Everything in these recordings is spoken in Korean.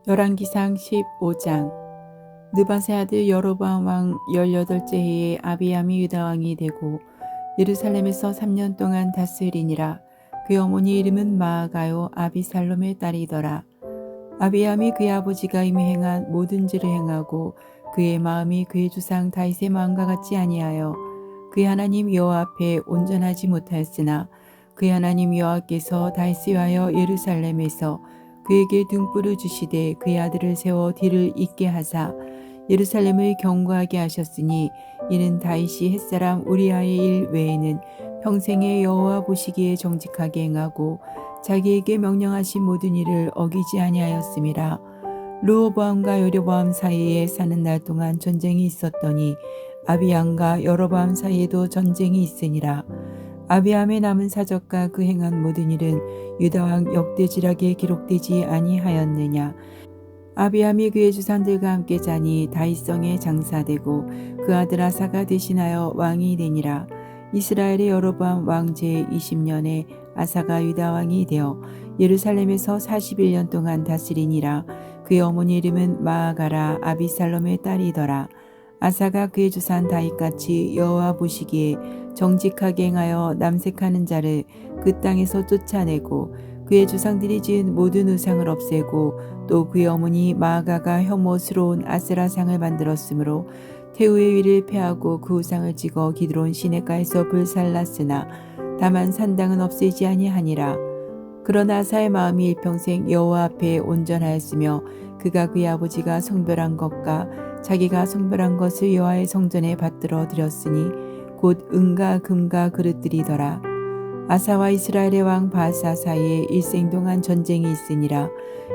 열왕기상 15장. 느밧의 아들 여로보암 왕 18째 해에 아비암이 유다 왕이 되고 예루살렘에서 3년 동안 다스리니라. 그의 어머니 이름은 마아가요 아비살롬의 딸이더라. 아비암이 그의 아버지가 이미 행한 모든 죄를 행하고 그의 마음이 그의 주상 다윗의 마음과 같지 아니하여 그의 하나님 여호와 앞에 온전하지 못하였으나 그의 하나님 여호와께서 다윗을 위하여 예루살렘에서 그에게 등불을 주시되 그의 아들을 세워 뒤를 잇게 하사 예루살렘을 경고하게 하셨으니 이는 다윗이 햇사람 우리아의 일 외에는 평생에 여호와 보시기에 정직하게 행하고 자기에게 명령하신 모든 일을 어기지 아니하였음이라. 르호보암과 여로보암 사이에 사는 날 동안 전쟁이 있었더니 아비암과 여로보암 사이에도 전쟁이 있으니라. 아비암의 남은 사적과 그 행한 모든 일은 유다왕 역대지락에 기록되지 아니하였느냐. 아비암이 그의 주산들과 함께 자니 다윗성에 장사되고 그 아들 아사가 대신하여 왕이 되니라. 이스라엘의 여로보암 왕제 20년에 아사가 유다 왕이 되어 예루살렘에서 41년 동안 다스리니라. 그의 어머니 이름은 마아가라 아비살롬의 딸이더라. 아사가 그의 주산 다윗같이 여호와 보시기에 정직하게 행하여 남색하는 자를 그 땅에서 쫓아내고 그의 조상들이 지은 모든 우상을 없애고 또 그의 어머니 마아가가 혐오스러운 아세라상을 만들었으므로 태우의 위를 패하고 그 우상을 찍어 기드론 시내가에서 불살랐으나 다만 산당은 없애지 아니하니라. 그러나 아사의 마음이 일평생 여호와 앞에 온전하였으며 그가 그의 아버지가 성별한 것과 자기가 성별한 것을 여호와의 성전에 받들어 드렸으니 곧 은과 금과 그릇들이더라. 아사와 이스라엘의 왕 바아사 사이에 일생 동안 전쟁이 있으니라.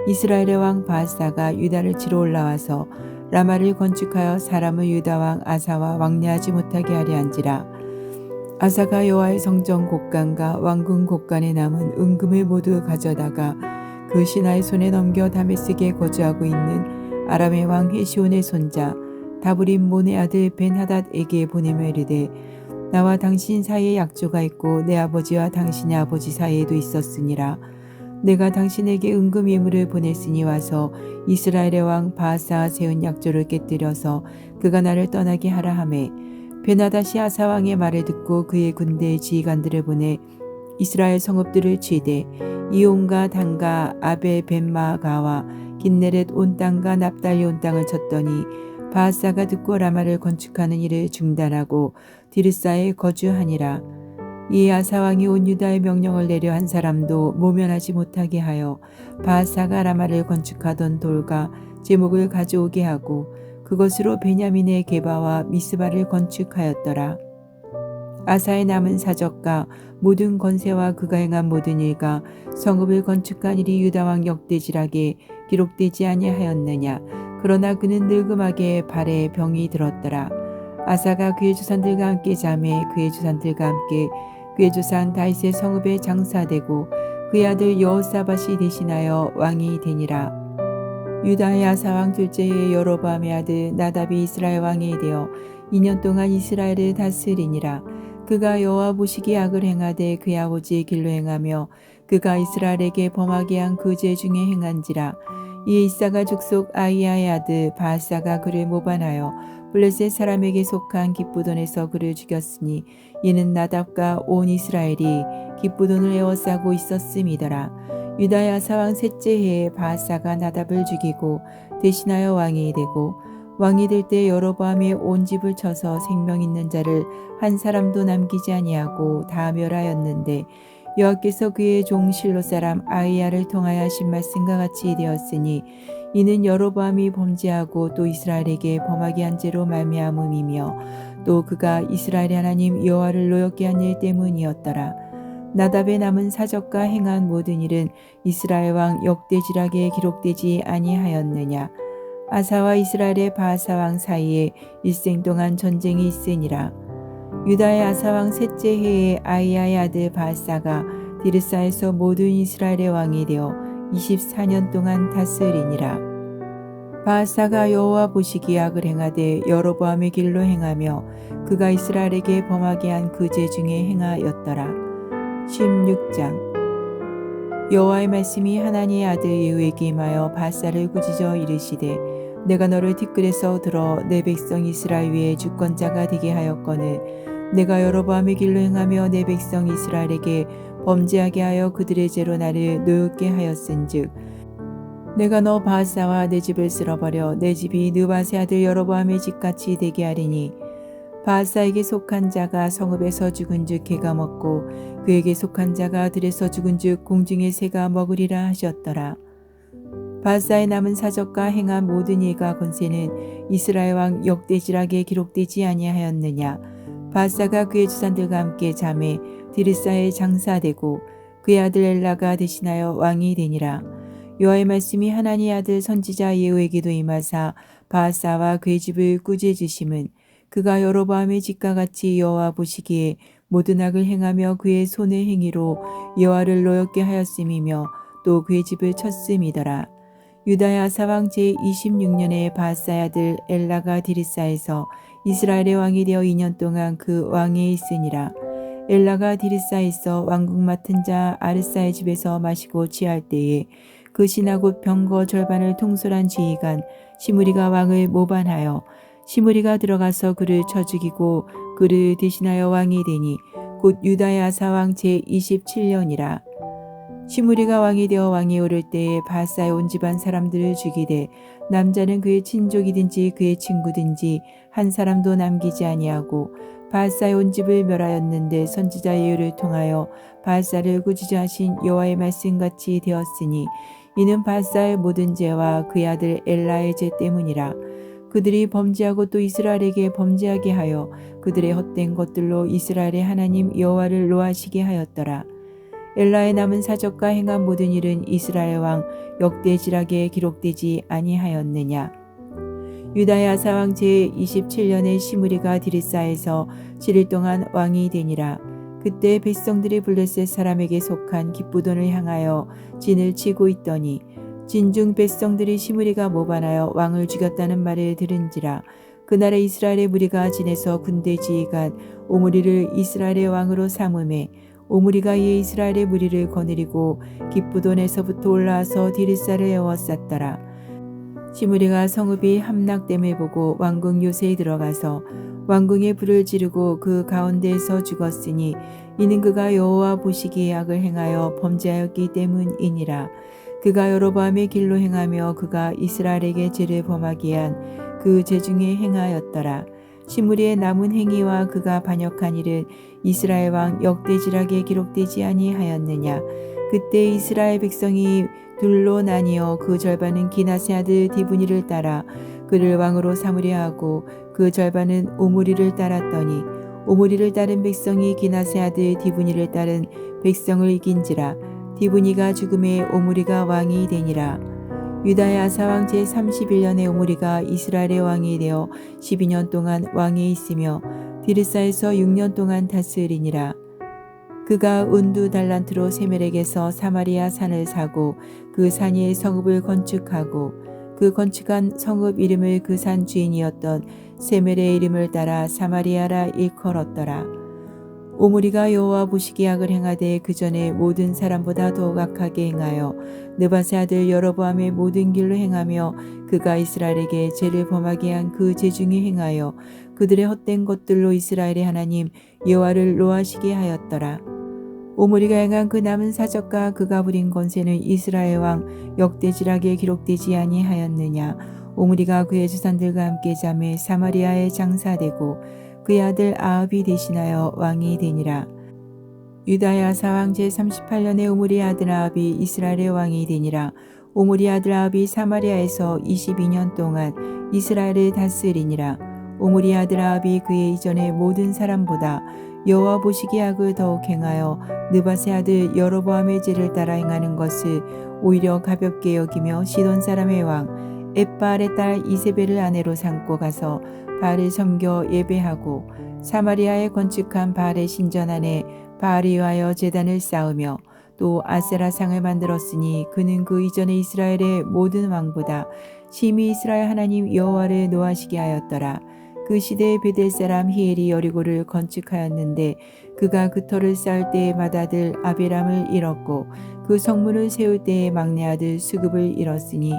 이스라엘의 왕 바아사가 유다를 치러 올라와서 라마를 건축하여 사람을 유다 왕 아사와 왕래하지 못하게 하려 한지라. 아사가 여호와의 성전 곳간과 왕궁 곳간에 남은 은금을 모두 가져다가 그 신하의 손에 넘겨 다메섹에 거주하고 있는 아람의 왕 헤시온의 손자 다브림 모네 아들 벤하닷에게 보내며 이르되 나와 당신 사이에 약조가 있고 내 아버지와 당신의 아버지 사이에도 있었으니라. 내가 당신에게 은금 예물을 보냈으니 와서 이스라엘의 왕 바아사가 세운 약조를 깨뜨려서 그가 나를 떠나게 하라 하매 벤하닷이 아사 왕의 말을 듣고 그의 군대의 지휘관들을 보내 이스라엘 성읍들을 치되 이온과 단과 아베 벤마가와 긴네렛 온 땅과 납달리 온 땅을 쳤더니 바아사가 듣고 라마를 건축하는 일을 중단하고 디르사에 거주하니라. 이에 아사 왕이 온 유다의 명령을 내려 한 사람도 모면하지 못하게 하여 바아사가 라마를 건축하던 돌과 제목을 가져오게 하고 그것으로 베냐민의 게바와 미스바를 건축하였더라. 아사의 남은 사적과 모든 권세와 그가 행한 모든 일과 성읍을 건축한 일이 유다왕 역대지락에 기록되지 아니하였느냐. 그러나 그는 늙음하게 발에 병이 들었더라. 아사가 그의 조상들과 함께 자매 그의 조상들과 함께 그의 조상 다윗의 성읍에 장사되고 그의 아들 여호사밧이 대신하여 왕이 되니라. 유다의 아사 왕 둘째 해에 여로보암의 아들 나답이 이스라엘 왕이 되어 2년 동안 이스라엘을 다스리니라. 그가 여호와 보시기에 악을 행하되 그의 아버지의 길로 행하며 그가 이스라엘에게 범하게 한 그 죄 중에 행한지라. 이에 이사가 족속 아이야의 아들 바아사가 그를 모반하여 블레셋 사람에게 속한 기쁘돈에서 그를 죽였으니 이는 나답과 온 이스라엘이 기쁘돈을 에워싸고 있었음이더라. 유다의 아사 왕 셋째 해에 바아사가 나답을 죽이고 대신하여 왕이 되고 왕이 될 때 여로보암의 온 집을 쳐서 생명 있는 자를 한 사람도 남기지 아니하고 다 멸하였는데 여호와께서 그의 종 실로 사람 아히야를 통하여 하신 말씀과 같이 되었으니 이는 여로보암이 범죄하고 또 이스라엘에게 범하게 한 죄로 말미암음이며 또 그가 이스라엘의 하나님 여호와를 노엽게 한 일 때문이었더라. 나답의 남은 사적과 행한 모든 일은 이스라엘 왕 역대지락에 기록되지 아니하였느냐. 아사와 이스라엘의 바아사 왕 사이에 일생 동안 전쟁이 있으니라. 유다의 아사 왕 셋째 해에 아히야의 아들 바아사가 디르사에서 모든 이스라엘의 왕이 되어 24년 동안 다스리니라. 바아사가 여호와 보시기에 악을 행하되 여로보암의 길로 행하며 그가 이스라엘에게 범하게 한 그 죄 중에 행하였더라. 16장. 여호와의 말씀이 하나니의 아들 예후에게 임하여 바사를 꾸짖어 이르시되 내가 너를 티끌에서 들어 내 백성 이스라엘 위에 주권자가 되게 하였거늘 내가 여로보암의 길로 행하며 내 백성 이스라엘에게 범죄하게 하여 그들의 죄로 나를 노엽게 하였은즉 내가 너 바사와 내 집을 쓸어버려 내 집이 느밧의 아들 여로보암의 집같이 되게 하리니 바사에게 속한 자가 성읍에서 죽은즉 개가 먹고 그에게 속한 자가 들에서 죽은즉 공중의 새가 먹으리라 하셨더라. 바사의 남은 사적과 행한 모든 일과 권세는 이스라엘 왕 역대지락에 기록되지 아니하였느냐. 바사가 그의 주산들과 함께 잠에 디르사에 장사되고 그의 아들 엘라가 대신하여 왕이 되니라. 여호와의 말씀이 하나니의 아들 선지자 예후에게도 임하사 바사와 그의 집을 꾸짖으심은 그가 여로보암의 집과 같이 여호와 보시기에 모든 악을 행하며 그의 손의 행위로 여호와를 노엽게 하였음이며 또 그의 집을 쳤음이더라. 유다의 아사왕 제26년에 바사의 아들 엘라가 디르사에서 이스라엘의 왕이 되어 2년 동안 그 왕위에 있으니라. 엘라가 디르사에 있어 왕국 맡은 자 아르사의 집에서 마시고 취할 때에 그 신하 곧 병거 절반을 통솔한 지휘관 시므리가 왕을 모반하여 시므리가 들어가서 그를 쳐 죽이고 그를 대신하여 왕이 되니 곧 유다의 아사왕 제27년이라. 시므리가 왕이 되어 왕에 오를 때에 바사의 온 집안 사람들을 죽이되 남자는 그의 친족이든지 그의 친구든지 한 사람도 남기지 아니하고 바사의 온 집을 멸하였는데 선지자 예후를 통하여 바사를 꾸짖으신 여호와의 말씀같이 되었으니 이는 바사의 모든 죄와 그의 아들 엘라의 죄 때문이라. 그들이 범죄하고 또 이스라엘에게 범죄하게 하여 그들의 헛된 것들로 이스라엘의 하나님 여호와를 노하시게 하였더라. 엘라의 남은 사적과 행한 모든 일은 이스라엘 왕 역대지락에 기록되지 아니하였느냐. 유다의 아사왕 제27년에 시므리가 디르사에서 7일 동안 왕이 되니라. 그때 백성들이 블레셋 사람에게 속한 기쁘돈을 향하여 진을 치고 있더니 진중 백성들이 시므리가 모반하여 왕을 죽였다는 말을 들은지라. 그날에 이스라엘의 무리가 진에서 군대 지휘관 오므리를 이스라엘의 왕으로 삼음에 오므리가 이에 이스라엘의 무리를 거느리고 기쁘돈에서부터 올라와서 디르사를 에워쌌더라. 시므리가 성읍이 함락됨을 보고 왕궁 요새에 들어가서 왕궁에 불을 지르고 그 가운데에서 죽었으니 이는 그가 여호와 보시기에 악을 행하여 범죄하였기 때문이니라. 그가 여로보암의 길로 행하며 그가 이스라엘에게 죄를 범하게 한 그 죄 중에 행하였더라. 시므리의 남은 행위와 그가 반역한 일은 이스라엘 왕 역대지락에 기록되지 아니하였느냐. 그때 이스라엘 백성이 둘로 나뉘어 그 절반은 기낫의 아들 디브니를 따라 그를 왕으로 삼으려 하고 그 절반은 오므리를 따랐더니 오므리를 따른 백성이 기낫의 아들 디브니를 따른 백성을 이긴지라. 디브니가 죽음에 오므리가 왕이 되니라. 유다의 아사왕 제31년에 오므리가 이스라엘의 왕이 되어 12년 동안 왕에 있으며 디르사에서 6년 동안 다스리니라. 그가 운두 달란트로 세멜에게서 사마리아 산을 사고 그 산 위에 성읍을 건축하고 그 건축한 성읍 이름을 그 산 주인이었던 세멜의 이름을 따라 사마리아라 일컬었더라. 오므리가 여호와 보시기에 악을 행하되 그 전에 모든 사람보다 더욱 악하게 행하여 느밧의 아들 여로보암의 모든 길로 행하며 그가 이스라엘에게 죄를 범하게 한 그 죄 중에 행하여 그들의 헛된 것들로 이스라엘의 하나님 여호와를 노하시게 하였더라. 오므리가 행한 그 남은 사적과 그가 부린 권세는 이스라엘 왕 역대지락에 기록되지 아니하였느냐. 오므리가 그의 주산들과 함께 잠에 사마리아에 장사되고 그의 아들 아합이 대신하여 왕이 되니라. 유다의 아사왕 제38년에 오므리의 아들 아합이 이스라엘의 왕이 되니라. 오므리의 아들 아합이 사마리아에서 22년 동안 이스라엘을 다스리니라. 오므리의 아들 아합이 그의 이전의 모든 사람보다 여호와 보시기에 악을 더욱 행하여 느밧의 아들 여로보암의 죄를 따라 행하는 것을 오히려 가볍게 여기며 시돈 사람의 왕 엣바알의 딸 이세벨을 아내로 삼고 가서 바알을 섬겨 예배하고 사마리아에 건축한 바알의 신전 안에 바알을 위하여 제단을 쌓으며 또 아세라상을 만들었으니 그는 그 이전에 이스라엘의 모든 왕보다 심히 이스라엘 하나님 여호와를 노하시게 하였더라. 그 시대에 베델 사람 히엘이 여리고를 건축하였는데 그가 그 터를 쌓을 때에 맏아들 아비람을 잃었고 그 성문을 세울 때에 막내 아들 수급을 잃었으니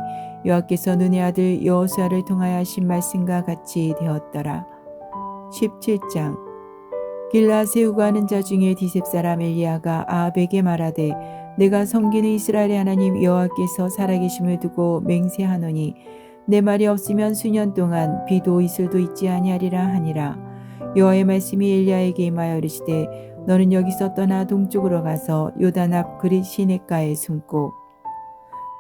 여호와께서 눈의 아들 여호수아를 통하여 하신 말씀과 같이 되었더라. 17장. 길라 세우고 하는 자 중에 디셉 사람 엘리야가 아합에게 말하되 내가 섬기는 이스라엘의 하나님 여호와께서 살아계심을 두고 맹세하노니 내 말이 없으면 수년 동안 비도 이슬도 있지 아니하리라 하니라. 여호와의 말씀이 엘리야에게 임하여 이르시되 너는 여기서 떠나 동쪽으로 가서 요단 앞 그릿 시냇가에 숨고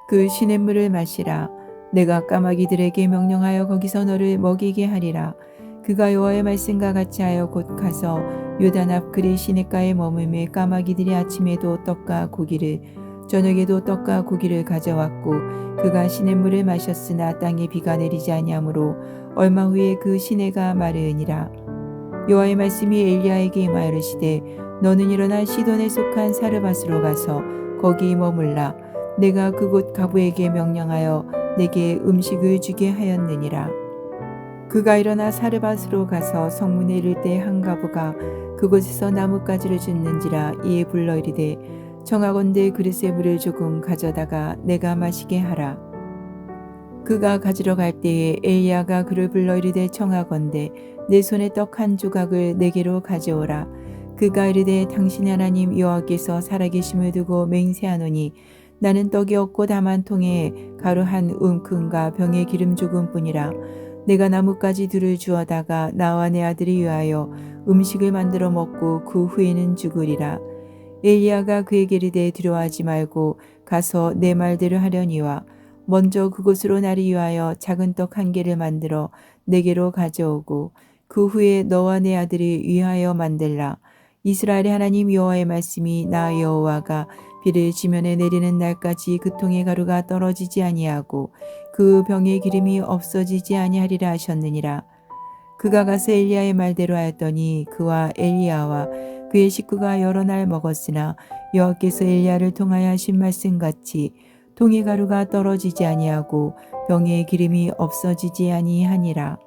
그 시냇물을 마시라. 내가 까마귀들에게 명령하여 거기서 너를 먹이게 하리라. 그가 여호와의 말씀과 같이 하여 곧 가서 요단 앞 그릿 시냇가에 머물매 까마귀들이 아침에도 떡과 고기를 저녁에도 떡과 고기를 가져왔고 그가 시냇물을 마셨으나 땅에 비가 내리지 아니하므로 얼마 후에 그 시내가 마르으니라. 여호와의 말씀이 엘리야에게 임하여 이르시되 너는 일어나 시돈에 속한 사르밧으로 가서 거기 머물라. 내가 그곳 가부에게 명령하여 내게 음식을 주게 하였느니라. 그가 일어나 사르밧으로 가서 성문에 이를 때 한 가부가 그곳에서 나뭇가지를 줍는지라. 이에 불러 이르되 청하건대 그릇에 물을 조금 가져다가 내가 마시게 하라. 그가 가지러 갈 때에 엘리야가 그를 불러 이르되 청하건대 내 손에 떡 한 조각을 내게로 가져오라. 그가 이르되 당신의 하나님 여호와께서 살아계심을 두고 맹세하노니 나는 떡이 없고 다만 통에 가루 한 움큼과 병에 기름 조금뿐이라. 내가 나뭇가지 둘을 주어다가 나와 내 아들이 위하여 음식을 만들어 먹고 그 후에는 죽으리라. 엘리야가 그에게 이르되 두려워하지 말고 가서 내 말대로 하려니와 먼저 그곳으로 나를 위하여 작은 떡 한 개를 만들어 내게로 가져오고 그 후에 너와 내 아들이 위하여 만들라. 이스라엘의 하나님 여호와의 말씀이 나 여호와가 비를 지면에 내리는 날까지 그 통의 가루가 떨어지지 아니하고 그 병의 기름이 없어지지 아니하리라 하셨느니라. 그가 가서 엘리야의 말대로 하였더니 그와 엘리야와 그의 식구가 여러 날 먹었으나 여호와께서 엘리야를 통하여 하신 말씀같이 통의 가루가 떨어지지 아니하고 병의 기름이 없어지지 아니하니라.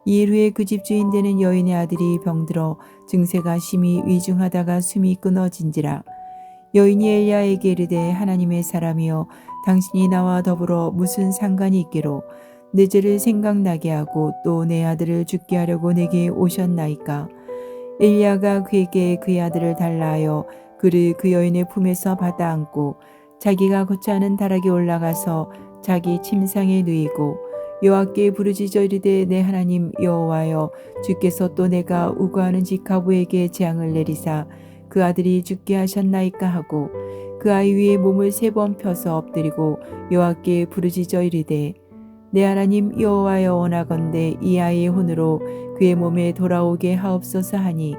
이일 후에 그 집 주인 되는 여인의 아들이 병들어 증세가 심히 위중하다가 숨이 끊어진지라. 여인이 엘리야에게 이르되 하나님의 사람이여 당신이 나와 더불어 무슨 상관이 있기로 내 죄를 생각나게 하고 또 내 아들을 죽게 하려고 내게 오셨나이까. 엘리야가 그에게 그의 아들을 달라 하여 그를 그 여인의 품에서 받아 안고 자기가 거처하는 다락에 올라가서 자기 침상에 누이고 여호와께 부르짖어 이르되 내 하나님 여호와여 주께서 또 내가 우거하는 집 가부에게 재앙을 내리사 그 아들이 죽게 하셨나이까 하고 그 아이 위에 몸을 3번 펴서 엎드리고 여호와께 부르짖어 이르되 내 하나님 여호와여 원하건대 이 아이의 혼으로 그의 몸에 돌아오게 하옵소서 하니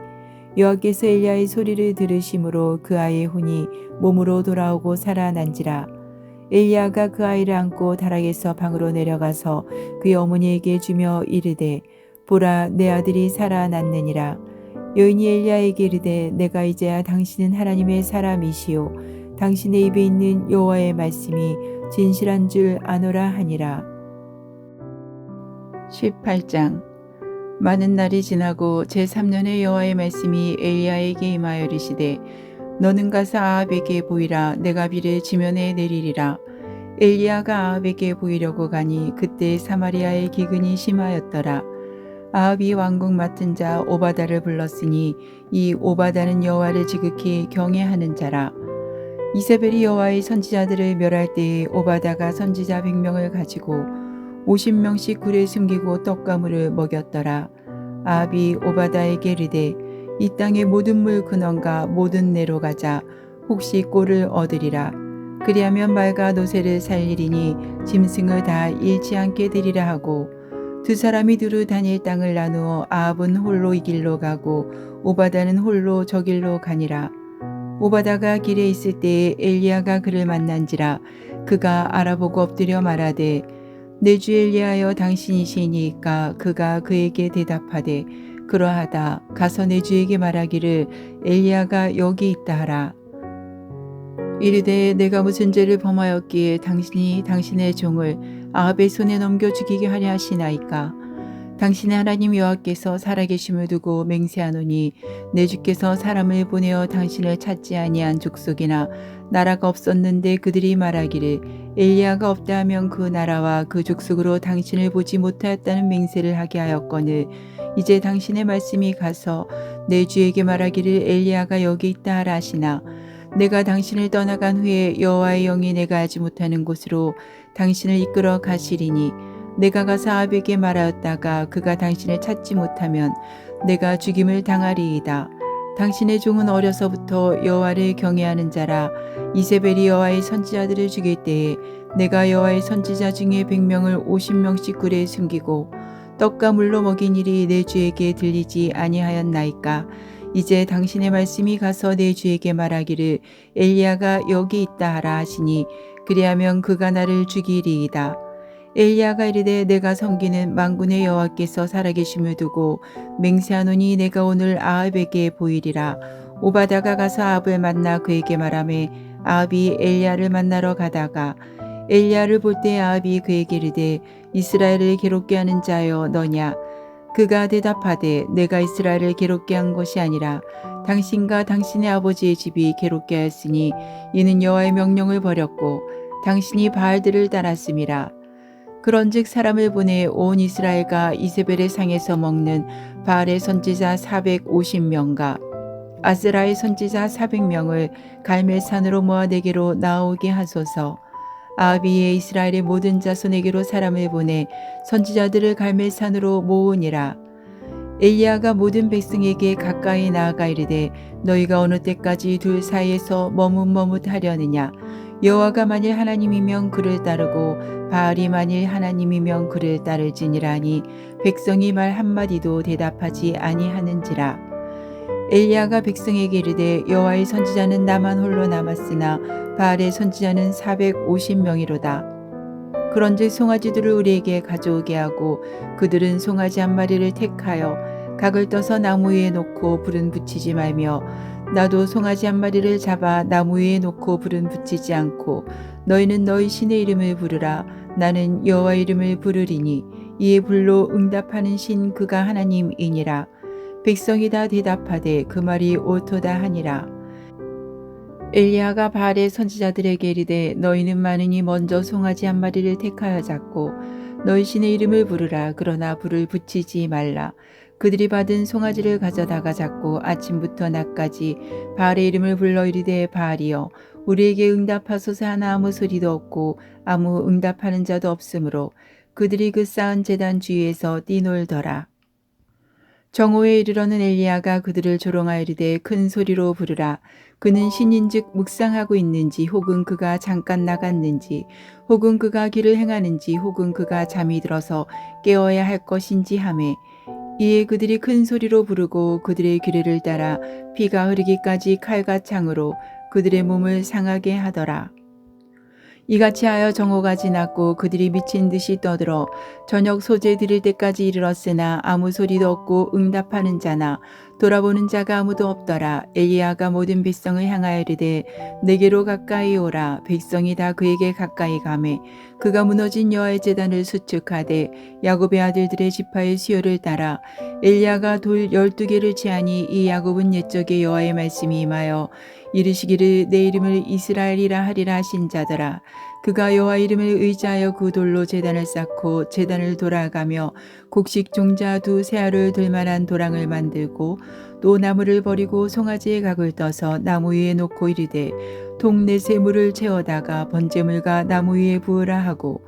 여호와께서 엘리야의 소리를 들으심으로 그 아이의 혼이 몸으로 돌아오고 살아난지라. 엘리야가 그 아이를 안고 다락에서 방으로 내려가서 그의 어머니에게 주며 이르되 보라 내 아들이 살아났느니라. 여인이 엘리야에게 이르되 내가 이제야 당신은 하나님의 사람이시요 당신의 입에 있는 여호와의 말씀이 진실한 줄 아노라 하니라. 18장. 많은 날이 지나고 제3년에 여호와의 말씀이 엘리야에게 임하여 이르시되 너는 가서 아합에게 보이라. 내가 비를 지면에 내리리라. 엘리야가 아합에게 보이려고 가니 그때 사마리아의 기근이 심하였더라. 아합이 왕궁 맡은 자 오바다를 불렀으니 이 오바다는 여호와를 지극히 경외하는 자라. 이세벨이 여호와의 선지자들을 멸할 때에 오바다가 선지자 100명을 가지고 50명씩 굴에 숨기고 떡과 물을 먹였더라. 아합이 오바다에게 이르되 이 땅의 모든 물 근원과 모든 내로 가자. 혹시 꼴을 얻으리라. 그리하면 말과 노새를 살리리니 짐승을 다 잃지 않게 되리라 하고 두 사람이 두루 다닐 땅을 나누어 아합은 홀로 이 길로 가고 오바다는 홀로 저 길로 가니라. 오바다가 길에 있을 때에 엘리야가 그를 만난지라. 그가 알아보고 엎드려 말하되 내 주 엘리야여 당신이시니까. 그가 그에게 대답하되 그러하다. 가서 내 주에게 말하기를 엘리야가 여기 있다 하라. 이르되 내가 무슨 죄를 범하였기에 당신이 당신의 종을 아합의 손에 넘겨 죽이게 하려 하시나이까. 당신의 하나님 여호와께서 살아계심을 두고 맹세하노니 내 주께서 사람을 보내어 당신을 찾지 아니한 족속이나 나라가 없었는데 그들이 말하기를 엘리야가 없다 하면 그 나라와 그 족속으로 당신을 보지 못하였다는 맹세를 하게 하였거늘 이제 당신의 말씀이 가서 내 주에게 말하기를 엘리야가 여기 있다 하라 하시나 내가 당신을 떠나간 후에 여호와의 영이 내가 알지 못하는 곳으로 당신을 이끌어 가시리니 내가 가서 아합에게 말하였다가 그가 당신을 찾지 못하면 내가 죽임을 당하리이다. 당신의 종은 어려서부터 여호와를 경외하는 자라. 이세벨이 여호와의 선지자들을 죽일 때에 내가 여호와의 선지자 중에 100명을 50명씩 굴에 숨기고 떡과 물로 먹인 일이 내 주에게 들리지 아니하였나이까. 이제 당신의 말씀이 가서 내 주에게 말하기를 엘리야가 여기 있다 하라 하시니 그리하면 그가 나를 죽이리이다. 엘리야가 이르되 내가 섬기는 만군의 여호와께서 살아계심을 두고 맹세하노니 내가 오늘 아합에게 보이리라. 오바다가 가서 아합을 만나 그에게 말하매 아합이 엘리야를 만나러 가다가 엘리야를 볼 때 아합이 그에게 이르되 이스라엘을 괴롭게 하는 자여 너냐. 그가 대답하되 내가 이스라엘을 괴롭게 한 것이 아니라 당신과 당신의 아버지의 집이 괴롭게 하였으니 이는 여호와의 명령을 버렸고 당신이 바알들을 따랐음이라. 그런즉 사람을 보내 온 이스라엘과 이세벨의 상에서 먹는 바알의 선지자 450명과 아세라의 선지자 400명을 갈멜산으로 모아 내게로 나오게 하소서. 아합이 이스라엘의 모든 자손에게로 사람을 보내 선지자들을 갈멜산으로 모으니라. 엘리야가 모든 백성에게 가까이 나아가 이르되 너희가 어느 때까지 둘 사이에서 머뭇머뭇하려느냐. 여호와가 만일 하나님이면 그를 따르고 바알이 만일 하나님이면 그를 따를지니라니 백성이 말 한마디도 대답하지 아니하는지라. 엘리야가 백성에게 이르되 여호와의 선지자는 나만 홀로 남았으나 바알의 선지자는 450명이로다. 그런즉 송아지들을 우리에게 가져오게 하고 그들은 송아지 한 마리를 택하여 각을 떠서 나무 위에 놓고 불은 붙이지 말며 나도 송아지 한 마리를 잡아 나무 위에 놓고 불은 붙이지 않고 너희는 너희 신의 이름을 부르라. 나는 여호와 이름을 부르리니 이에 불로 응답하는 신 그가 하나님이니라. 백성이 다 대답하되 그 말이 옳도다 하니라. 엘리야가 바알의 선지자들에게 이르되 너희는 많으니 먼저 송아지 한 마리를 택하여 잡고 너희 신의 이름을 부르라. 그러나 불을 붙이지 말라. 그들이 받은 송아지를 가져다가 잡고 아침부터 낮까지 바알의 이름을 불러 이르되 바알이여 우리에게 응답하소서 하나 아무 소리도 없고 아무 응답하는 자도 없으므로 그들이 그 쌓은 제단 주위에서 뛰놀더라. 정오에 이르러는 엘리야가 그들을 조롱하여 이르되 큰 소리로 부르라. 그는 신인즉 묵상하고 있는지 혹은 그가 잠깐 나갔는지 혹은 그가 길을 행하는지 혹은 그가 잠이 들어서 깨어야 할 것인지 하매 이에 그들이 큰 소리로 부르고 그들의 규례를 따라 피가 흐르기까지 칼과 창으로 그들의 몸을 상하게 하더라. 이같이 하여 정오가 지났고 그들이 미친 듯이 떠들어 저녁 소재 드릴 때까지 이르렀으나 아무 소리도 없고 응답하는 자나 돌아보는 자가 아무도 없더라. 엘리야가 모든 백성을 향하여 이르되 내게로 가까이 오라. 백성이 다 그에게 가까이 가매 그가 무너진 여호와의 제단을 수축하되 야곱의 아들들의 지파의 수요를 따라 엘리야가 돌 12개를 취하니 이 야곱은 옛적에 여호와의 말씀이 임하여 이르시기를 내 이름을 이스라엘이라 하리라 하신 자더라. 그가 여호와 이름을 의지하여 그 돌로 제단을 쌓고 제단을 돌아가며 곡식 종자 두 세알을 들만한 도랑을 만들고 또 나무를 버리고 송아지의 각을 떠서 나무 위에 놓고 이르되 동넷에 물을 채워다가 번제물과 나무 위에 부으라 하고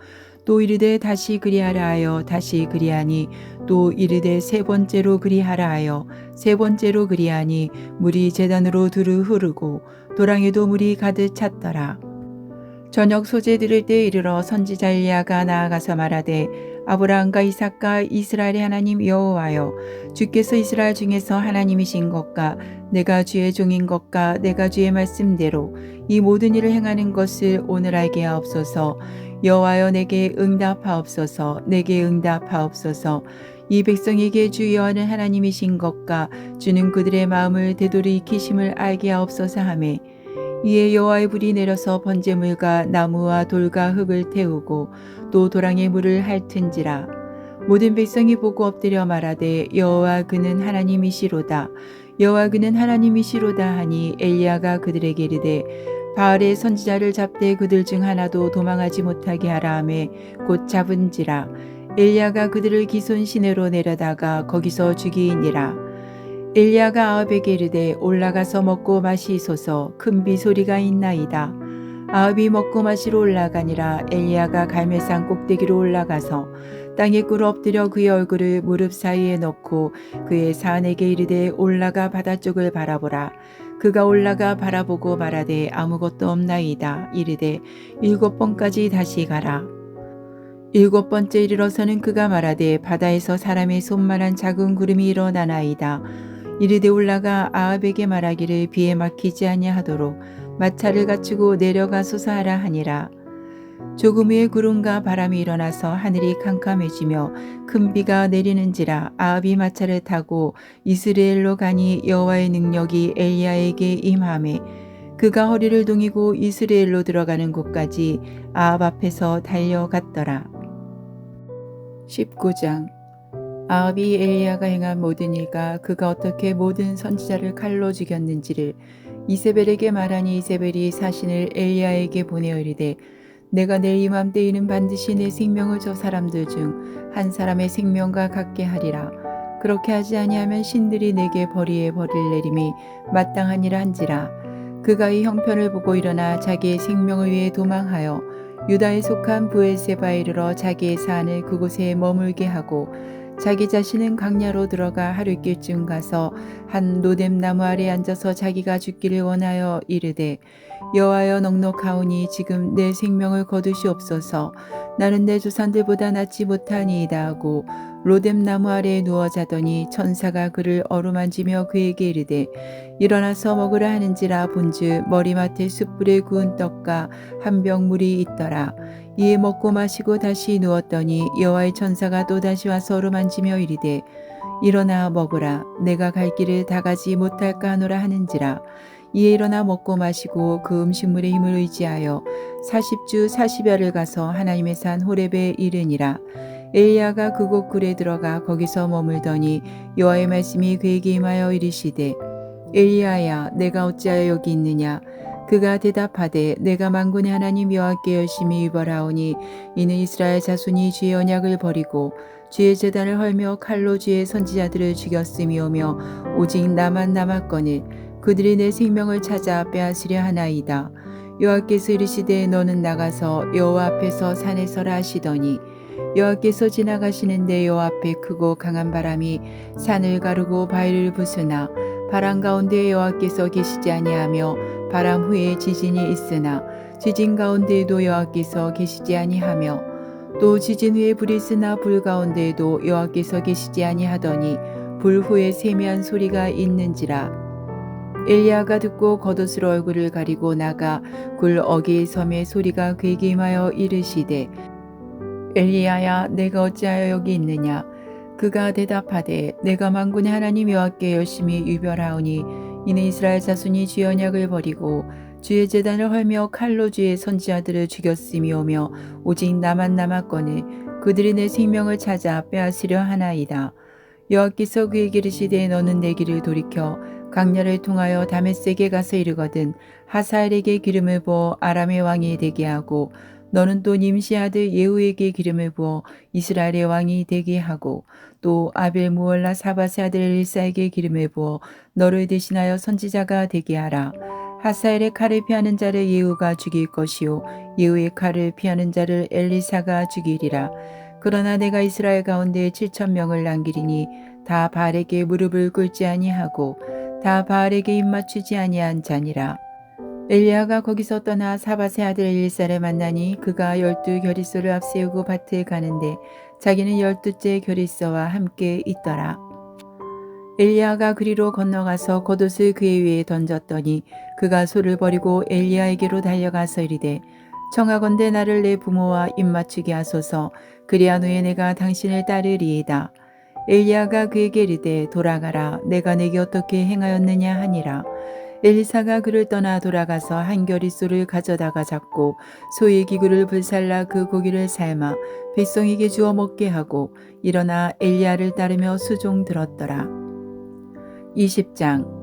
또 이르되 다시 그리하라 하여 다시 그리하니 또 이르되 세 번째로 그리하라 하여 세 번째로 그리하니 물이 제단으로 두루 흐르고 도랑에도 물이 가득 찼더라. 저녁 소재 들을 때 이르러 선지자 엘리야가 나아가서 말하되 아브라함과 이삭과 이스라엘의 하나님 여호와여 주께서 이스라엘 중에서 하나님이신 것과 내가 주의 종인 것과 내가 주의 말씀대로 이 모든 일을 행하는 것을 오늘 알게 하옵소서. 여호와여 내게 응답하옵소서. 내게 응답하옵소서. 이 백성에게 주 여호와는 하나님이신 것과 주는 그들의 마음을 되돌이키심을 알게 하옵소서 하매 이에 여호와의 불이 내려서 번제물과 나무와 돌과 흙을 태우고 또 도랑의 물을 핥은지라. 모든 백성이 보고 엎드려 말하되 여호와 그는 하나님이시로다. 여호와 그는 하나님이시로다 하니 엘리야가 그들에게 이르되 바알의 선지자를 잡되 그들 중 하나도 도망하지 못하게 하라 하매 곧 잡은지라. 엘리야가 그들을 기손 시내로 내려다가 거기서 죽이니라. 엘리야가 아합에게 이르되 올라가서 먹고 마시소서. 큰 비소리가 있나이다. 아합이 먹고 마시러 올라가니라. 엘리야가 갈멜산 꼭대기로 올라가서 땅에 꿇어 엎드려 그의 얼굴을 무릎 사이에 넣고 그의 사안에게 이르되 올라가 바다 쪽을 바라보라. 그가 올라가 바라보고 말하되 아무것도 없나이다. 이르되 7번까지 다시 가라. 7번째 이르러서는 그가 말하되 바다에서 사람의 손만한 작은 구름이 일어나나이다. 이르되 올라가 아합에게 말하기를 비에 막히지 아니하도록 마차를 갖추고 내려가소서 하라 하니라. 조금 후에 구름과 바람이 일어나서 하늘이 캄캄해지며 큰 비가 내리는지라. 아합이 마차를 타고 이스라엘로 가니 여호와의 능력이 엘리야에게 임하매 그가 허리를 동이고 이스라엘로 들어가는 곳까지 아합 앞에서 달려갔더라. 19장. 아합이 엘리야가 행한 모든 일과 그가 어떻게 모든 선지자를 칼로 죽였는지를 이세벨에게 말하니 이세벨이 사신을 엘리야에게 보내어 이르되 내가 내일 이맘때에는 반드시 내 생명을 저 사람들 중 한 사람의 생명과 같게 하리라. 그렇게 하지 아니하면 신들이 내게 벌이에 벌을 내림이 마땅하니라 한지라. 그가 이 형편을 보고 일어나 자기의 생명을 위해 도망하여 유다에 속한 브엘세바에 이르러 자기의 사안을 그곳에 머물게 하고 자기 자신은 광야로 들어가 하루길쯤 가서 한 노뎀 나무 아래 앉아서 자기가 죽기를 원하여 이르되 여호와여 넉넉하오니 지금 내 생명을 거두시옵소서. 나는 내 조상들보다 낫지 못하니이다 하고 로뎀 나무 아래에 누워 자더니 천사가 그를 어루만지며 그에게 이르되 일어나서 먹으라 하는지라. 본즉 머리맡에 숯불에 구운 떡과 한 병 물이 있더라. 이에 먹고 마시고 다시 누웠더니 여호와의 천사가 또다시 와서 어루만지며 이르되 일어나 먹으라. 내가 갈 길을 다 가지 못할까 하노라 하는지라. 이에 일어나 먹고 마시고 그 음식물의 힘을 의지하여 40주 40여를 가서 하나님의 산 호렙에 이르니라. 엘리야가 그곳 굴에 들어가 거기서 머물더니 여호와의 말씀이 그에게 임하여 이르시되 엘리야야 내가 어찌하여 여기 있느냐. 그가 대답하되 내가 만군의 하나님 여호와께 열심히 위벌하오니 이는 이스라엘 자손이 주의 언약을 버리고 주의 제단을 헐며 칼로 주의 선지자들을 죽였음이오며 오직 나만 남았거늘 그들이 내 생명을 찾아 빼앗으려 하나이다. 여호와께서 이르시되 너는 나가서 여호와 앞에서 산에 서라 하시더니 여호와께서 지나가시는데 여호와 앞에 크고 강한 바람이 산을 가르고 바위를 부수나 바람 가운데 여호와께서 계시지 아니하며 바람 후에 지진이 있으나 지진 가운데에도 여호와께서 계시지 아니하며 또 지진 후에 불이 있으나 불 가운데에도 여호와께서 계시지 아니하더니 불 후에 세미한 소리가 있는지라. 엘리야가 듣고 겉옷으로 얼굴을 가리고 나가 굴 어귀의 섬에 소리가 그에게 임하여 이르시되 엘리야야 내가 어찌하여 여기 있느냐. 그가 대답하되 내가 만군의 하나님 여호와께 열심히 유별하오니 이는 이스라엘 자손이 주의 언약을 버리고 주의 제단을 헐며 칼로 주의 선지자들을 죽였음이오며 오직 나만 남았거늘 그들이 내 생명을 찾아 빼앗으려 하나이다. 여호와께서 그에게 이르시되 너는 내 길을 돌이켜 광야를 통하여 다메섹에 가서 이르거든 하사엘에게 기름을 부어 아람의 왕이 되게 하고 너는 또 님시 아들 예후에게 기름을 부어 이스라엘의 왕이 되게 하고 또 아벨 무올라 사바세 아들 엘사에게 기름을 부어 너를 대신하여 선지자가 되게 하라. 하사엘의 칼을 피하는 자를 예후가 죽일 것이요 예후의 칼을 피하는 자를 엘리사가 죽이리라. 그러나 내가 이스라엘 가운데 7,000명을 남기리니 다 바알에게 무릎을 꿇지 아니하고 다 바알에게 입맞추지 아니한 자니라. 엘리야가 거기서 떠나 사바세 아들 엘리사를 만나니 그가 12 결의소를 앞세우고 밭에 가는데 자기는 12째 결의소와 함께 있더라. 엘리야가 그리로 건너가서 겉옷을 그의 위에 던졌더니 그가 소를 버리고 엘리야에게로 달려가서 이르되 청하건대 나를 내 부모와 입맞추게 하소서. 그리한 후에 내가 당신을 따르리이다. 엘리야가 그에게 이르되 돌아가라. 내가 내게 어떻게 행하였느냐 하니라. 엘리사가 그를 떠나 돌아가서 한 겨릿소를 가져다가 잡고 소의 기구를 불살라 그 고기를 삶아 백성에게 주어 먹게 하고 일어나 엘리야를 따르며 수종 들었더라. 20장.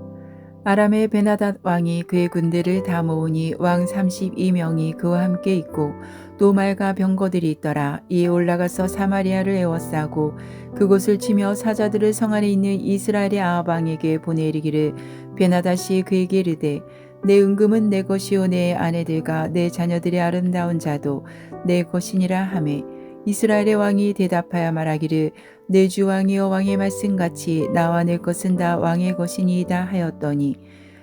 아람의 베나닷 왕이 그의 군대를 다 모으니 왕 32명이 그와 함께 있고 또 말과 병거들이 있더라. 이에 올라가서 사마리아를 에워싸고 그곳을 치며 사자들을 성 안에 있는 이스라엘의 아합 왕에게 보내리기를 베나닷이 그에게 이르되 내 은금은 내 것이요 내 아내들과 내 자녀들의 아름다운 자도 내 것이니라 하매 이스라엘의 왕이 대답하여 말하기를 내 주 왕이여 왕의 말씀같이 나와 내 것은 다 왕의 것이니이다 하였더니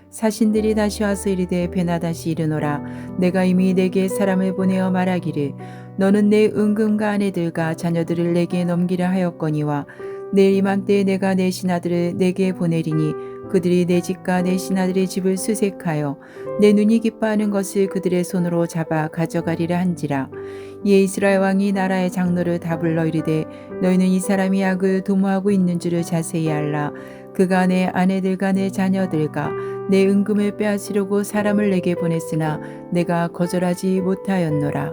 사신들이 다시 와서 이르되 베나닷이 이르노라 내가 이미 내게 사람을 보내어 말하기를 너는 내 은금과 아내들과 자녀들을 내게 넘기라 하였거니와 내일 이맘때에 내가 내 신하들을 내게 보내리니 그들이 내 집과 내 신하들의 집을 수색하여 내 눈이 기뻐하는 것을 그들의 손으로 잡아 가져가리라 한지라. 이에 이스라엘 왕이 나라의 장로를 다 불러 이르되 너희는 이 사람이 악을 도모하고 있는 줄을 자세히 알라. 그가 내 아내들과 내 자녀들과 내 은금을 빼앗으려고 사람을 내게 보냈으나 내가 거절하지 못하였노라.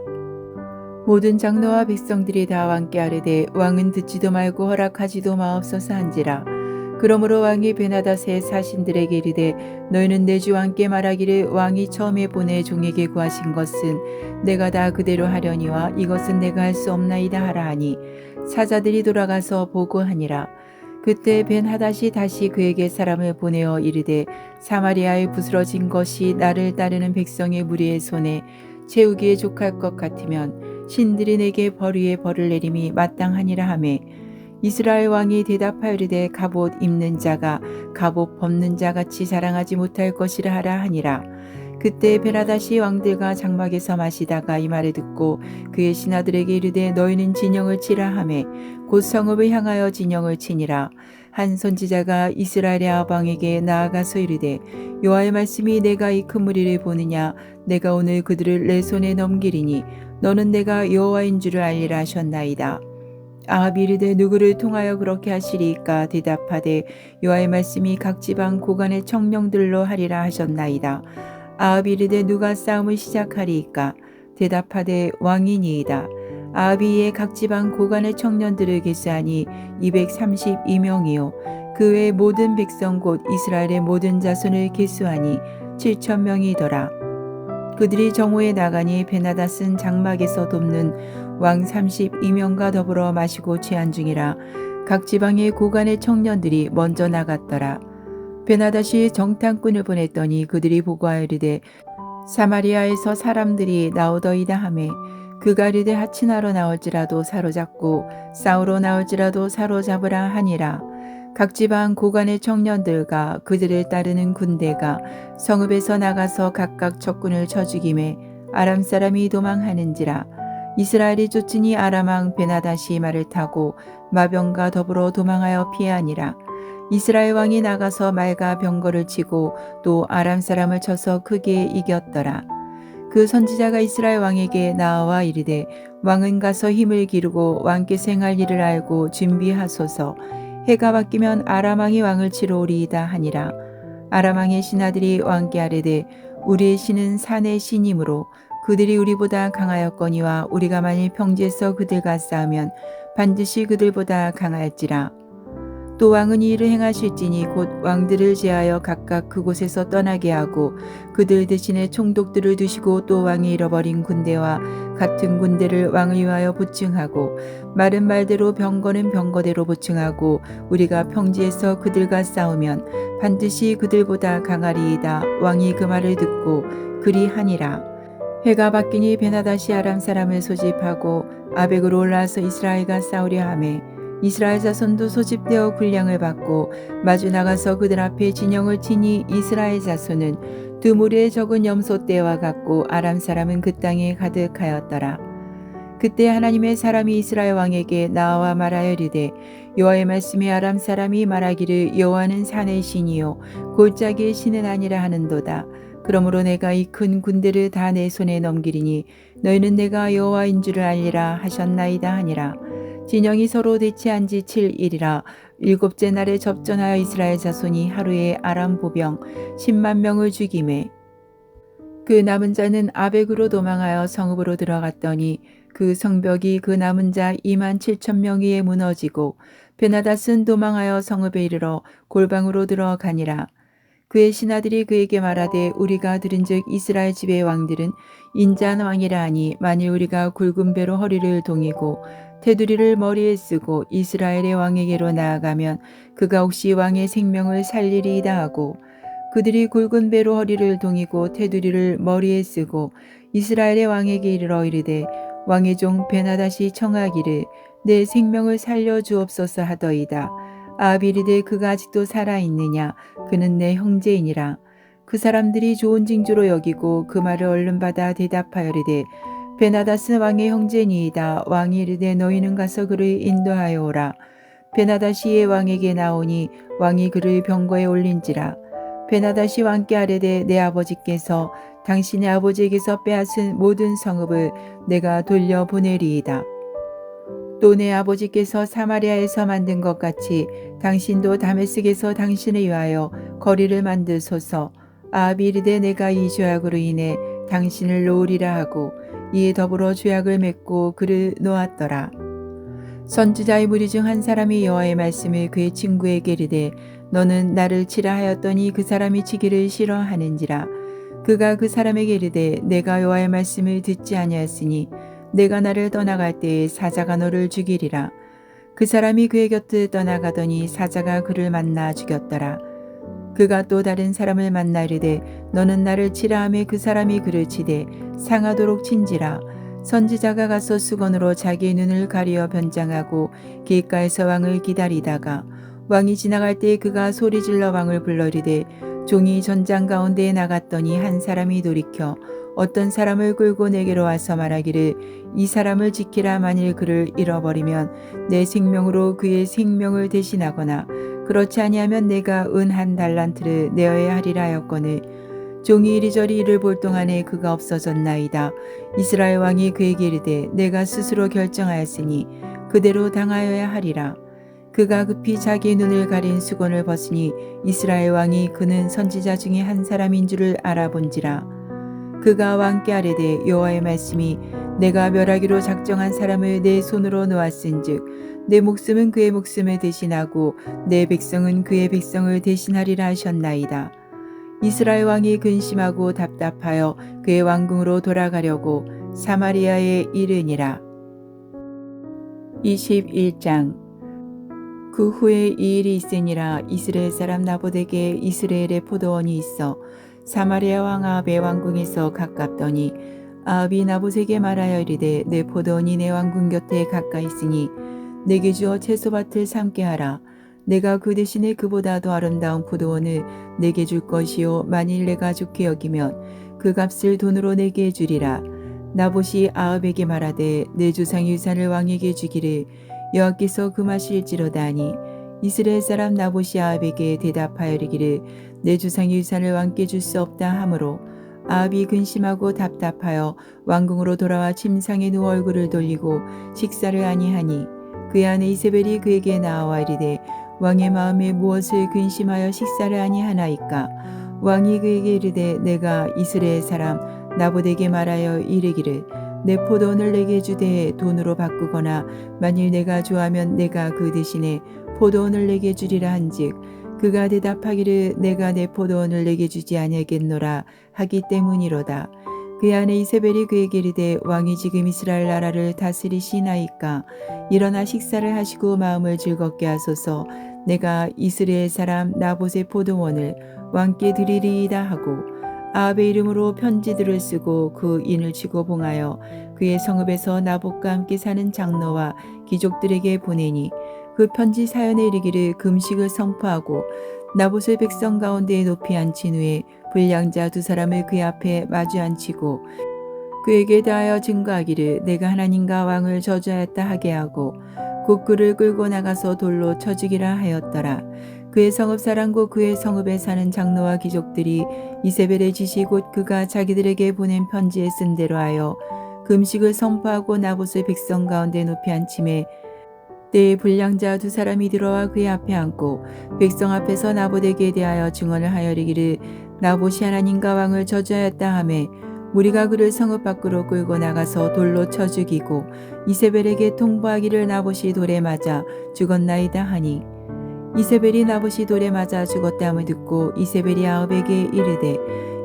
모든 장로와 백성들이 다 왕께 아뢰되 왕은 듣지도 말고 허락하지도 마옵소서 한지라. 그러므로 왕이 베나닷의 사신들에게 이르되 너희는 내 주 왕께 말하기를 왕이 처음에 보내 종에게 구하신 것은 내가 다 그대로 하려니와 이것은 내가 할 수 없나이다 하라 하니 사자들이 돌아가서 보고하니라. 그때 벤하닷이 다시 그에게 사람을 보내어 이르되 사마리아에 부스러진 것이 나를 따르는 백성의 무리의 손에 채우기에 족할 것 같으면 신들이 내게 벌 위에 벌을 내림이 마땅하니라 하매 이스라엘 왕이 대답하여 이르되 갑옷 입는 자가 갑옷 벗는 자 같이 자랑하지 못할 것이라 하라 하니라. 그때 베나닷이 왕들과 장막에서 마시다가 이 말을 듣고 그의 신하들에게 이르되 너희는 진영을 치라 하매 곧 성읍을 향하여 진영을 치니라. 한 선지자가 이스라엘의 아합 왕에게 나아가서 이르되 여호와의 말씀이 내가 이 큰 무리를 보느냐 내가 오늘 그들을 내 손에 넘기리니 너는 내가 여호와인 줄을 알리라 하셨나이다. 아합이 이르되 누구를 통하여 그렇게 하시리이까 대답하되 여호와의 말씀이 각 지방 고관의 청령들로 하리라 하셨나이다. 아합이 이르되 누가 싸움을 시작하리이까 대답하되 왕이니이다. 아합이 이에 각 지방 고관의 청년들을 계수하니 232명이요 그 외 모든 백성 곧 이스라엘의 모든 자손을 계수하니 7,000명이더라. 그들이 정오에 나가니 베나닷은 장막에서 돕는 왕 32명과 더불어 마시고 취한 중이라. 각 지방의 고관의 청년들이 먼저 나갔더라. 베나닷이 정탐꾼을 보냈더니 그들이 보고하여 이르되 사마리아에서 사람들이 나오더이다 하매 그가 이르되 하친하러 나올지라도 사로잡고 싸우러 나올지라도 사로잡으라 하니라. 각 지방 고관의 청년들과 그들을 따르는 군대가 성읍에서 나가서 각각 적군을 쳐 죽이매 아람 사람이 도망하는지라. 이스라엘이 쫓으니 아람 왕 베나닷이 말을 타고 마병과 더불어 도망하여 피하니라. 이스라엘 왕이 나가서 말과 병거를 치고 또 아람 사람을 쳐서 크게 이겼더라. 그 선지자가 이스라엘 왕에게 나와 이르되 왕은 가서 힘을 기르고 왕께서 행할 일을 알고 준비하소서. 해가 바뀌면 아람 왕이 왕을 치러 오리이다 하니라. 아람 왕의 신하들이 왕께 아뢰되 우리의 신은 산의 신이므로 그들이 우리보다 강하였거니와 우리가 만일 평지에서 그들과 싸우면 반드시 그들보다 강할지라. 또 왕은 이 일을 행하실지니 곧 왕들을 제하여 각각 그곳에서 떠나게 하고 그들 대신에 총독들을 두시고 또 왕이 잃어버린 군대와 같은 군대를 왕을 위하여 보충하고 말은 말대로 병거는 병거대로 보충하고 우리가 평지에서 그들과 싸우면 반드시 그들보다 강하리이다. 왕이 그 말을 듣고 그리하니라. 해가 바뀌니 베나닷이 아람 사람을 소집하고 아벡으로 올라와서 이스라엘과 싸우려 하매 이스라엘 자손도 소집되어 군량을 받고 마주 나가서 그들 앞에 진영을 치니 이스라엘 자손은 두 무리의 적은 염소 떼와 같고 아람 사람은 그 땅에 가득하였더라. 그때 하나님의 사람이 이스라엘 왕에게 나와 말하여 이르되 여호와의 말씀에 아람 사람이 말하기를 여호와는 산의 신이요 골짜기의 신은 아니라 하는도다. 그러므로 내가 이 큰 군대를 다 내 손에 넘기리니 너희는 내가 여호와인 줄을 알리라 하셨나이다 하니라. 진영이 서로 대치한 지 7일이라. 일곱째 날에 접전하여 이스라엘 자손이 하루에 아람 보병 10만 명을 죽이매 그 남은 자는 아벡으로 도망하여 성읍으로 들어갔더니 그 성벽이 그 남은 자 2만 7천 명 위에 무너지고 베나닷은 도망하여 성읍에 이르러 골방으로 들어가니라. 그의 신하들이 그에게 말하되 우리가 들은즉 이스라엘 집의 왕들은 인자한 왕이라 하니 만일 우리가 굵은 배로 허리를 동이고 테두리를 머리에 쓰고 이스라엘의 왕에게로 나아가면 그가 혹시 왕의 생명을 살리리이다 하고 그들이 굵은 배로 허리를 동이고 테두리를 머리에 쓰고 이스라엘의 왕에게 이르러 이르되 왕의 종 베나닷이 청하기를 내 생명을 살려 주옵소서 하더이다. 아합이 이르되 그가 아직도 살아있느냐 그는 내 형제이니라. 그 사람들이 좋은 징조로 여기고 그 말을 얼른 받아 대답하여 이르되 베나닷은 왕의 형제니이다. 왕이 이르되 너희는 가서 그를 인도하여 오라. 베나닷이 이에 왕에게 나오니 왕이 그를 병거에 올린지라. 베나닷이 왕께 아뢰되 내 아버지께서 당신의 아버지에게서 빼앗은 모든 성읍을 내가 돌려보내리이다. 또 내 아버지께서 사마리아에서 만든 것 같이 당신도 다메섹에서 당신을 위하여 거리를 만드소서. 아합이 이르되 내가 이 죄악으로 인해 당신을 놓으리라 하고 이에 더불어 죄악을 맺고 그를 놓았더라. 선지자의 무리 중 한 사람이 여호와의 말씀을 그의 친구에게 이르되 너는 나를 치라 하였더니 그 사람이 치기를 싫어하는지라. 그가 그 사람에게 이르되 내가 여호와의 말씀을 듣지 아니하였으니 내가 나를 떠나갈 때에 사자가 너를 죽이리라. 그 사람이 그의 곁을 떠나가더니 사자가 그를 만나 죽였더라. 그가 또 다른 사람을 만나 이르되 너는 나를 치라 하매 그 사람이 그를 치되 상하도록 친지라. 선지자가 가서 수건으로 자기의 눈을 가리어 변장하고 길가에서 왕을 기다리다가 왕이 지나갈 때에 그가 소리질러 왕을 불러 이르되 종이 전장 가운데에 나갔더니 한 사람이 돌이켜 어떤 사람을 끌고 내게로 와서 말하기를 이 사람을 지키라. 만일 그를 잃어버리면 내 생명으로 그의 생명을 대신하거나 그렇지 아니하면 내가 은 1달란트를 내어야 하리라 하였거늘 종이 이리저리 이를 볼 동안에 그가 없어졌나이다. 이스라엘 왕이 그에게 이르되 내가 스스로 결정하였으니 그대로 당하여야 하리라. 그가 급히 자기의 눈을 가린 수건을 벗으니 이스라엘 왕이 그는 선지자 중에 한 사람인 줄을 알아본지라. 그가 왕께 아뢰되 여호와의 말씀이 내가 멸하기로 작정한 사람을 내 손으로 놓았은즉 내 목숨은 그의 목숨을 대신하고 내 백성은 그의 백성을 대신하리라 하셨나이다. 이스라엘 왕이 근심하고 답답하여 그의 왕궁으로 돌아가려고 사마리아에 이르니라. 21장. 그 후에 이 일이 있으니라. 이스라엘 사람 나봇에게 이스라엘의 포도원이 있어 사마리아 왕 아합의 왕궁에서 가깝더니 아합이 나봇에게 말하여 이르되 내 포도원이 내 왕궁 곁에 가까이 있으니 내게 주어 채소밭을 삼게 하라. 내가 그 대신에 그보다 더 아름다운 포도원을 내게 줄 것이요 만일 내가 좋게 여기면 그 값을 돈으로 내게 주리라. 나봇이 아합에게 말하되 내 조상의 유산을 왕에게 주기를 여호와께서 금하실지로다 하니 이스라엘 사람 나봇이 아합에게 대답하여 이르기를 내 조상의 유산을 왕께 줄 수 없다 하므로 아합이 근심하고 답답하여 왕궁으로 돌아와 침상에 누워 얼굴을 돌리고 식사를 아니하니 그의 아내 이세벨이 그에게 나와 이르되 왕의 마음에 무엇을 근심하여 식사를 아니하나이까. 왕이 그에게 이르되 내가 이스라엘 사람 나봇에게 말하여 이르기를 내 포도원을 내게 주되 돈으로 바꾸거나 만일 내가 좋아하면 내가 그 대신에 포도원을 내게 주리라 한즉 그가 대답하기를 내가 내 포도원을 내게 주지 아니하겠노라 하기 때문이로다. 그의 아내 이세벨이 그에게 이르되 왕이 지금 이스라엘 나라를 다스리시나이까. 일어나 식사를 하시고 마음을 즐겁게 하소서. 내가 이스라엘 사람 나봇의 포도원을 왕께 드리리이다 하고 아합의 이름으로 편지들을 쓰고 그 인을 치고 봉하여 그의 성읍에서 나봇과 함께 사는 장로와 귀족들에게 보내니 그 편지 사연에 이르기를 금식을 선포하고 나봇을 백성 가운데에 높이 앉힌 후에 불량자 2사람을 그의 앞에 마주 앉히고 그에게 대하여 증거하기를 내가 하나님과 왕을 저주하였다 하게 하고 곧 그를 끌고 나가서 돌로 쳐 죽이라 하였더라. 그의 성읍 사람과 그의 성읍에 사는 장로와 귀족들이 이세벨의 지시 곧 그가 자기들에게 보낸 편지에 쓴 대로 하여 금식을 선포하고 나봇을 백성 가운데 높이 앉히매 때에 불량자 두 사람이 들어와 그의 앞에 앉고 백성 앞에서 나봇에게 대하여 증언을 하여 이르기를 나봇이 하나님과 왕을 저주하였다 하매 무리가 그를 성읍 밖으로 끌고 나가서 돌로 쳐 죽이고 이세벨에게 통보하기를 나봇이 돌에 맞아 죽었나이다 하니 이세벨이 나봇이 돌에 맞아 죽었다함을 듣고 이세벨이 아합에게 이르되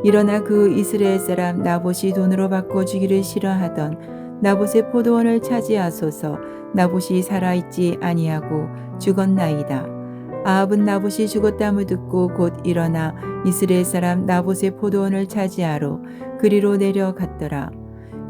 일어나 그 이스라엘 사람 나봇이 돈으로 바꿔 주기를 싫어하던 나봇의 포도원을 차지하소서. 나봇이 살아있지 아니하고 죽었나이다. 아합은 나봇이 죽었다함을 듣고 곧 일어나 이스라엘 사람 나봇의 포도원을 차지하러 그리로 내려갔더라.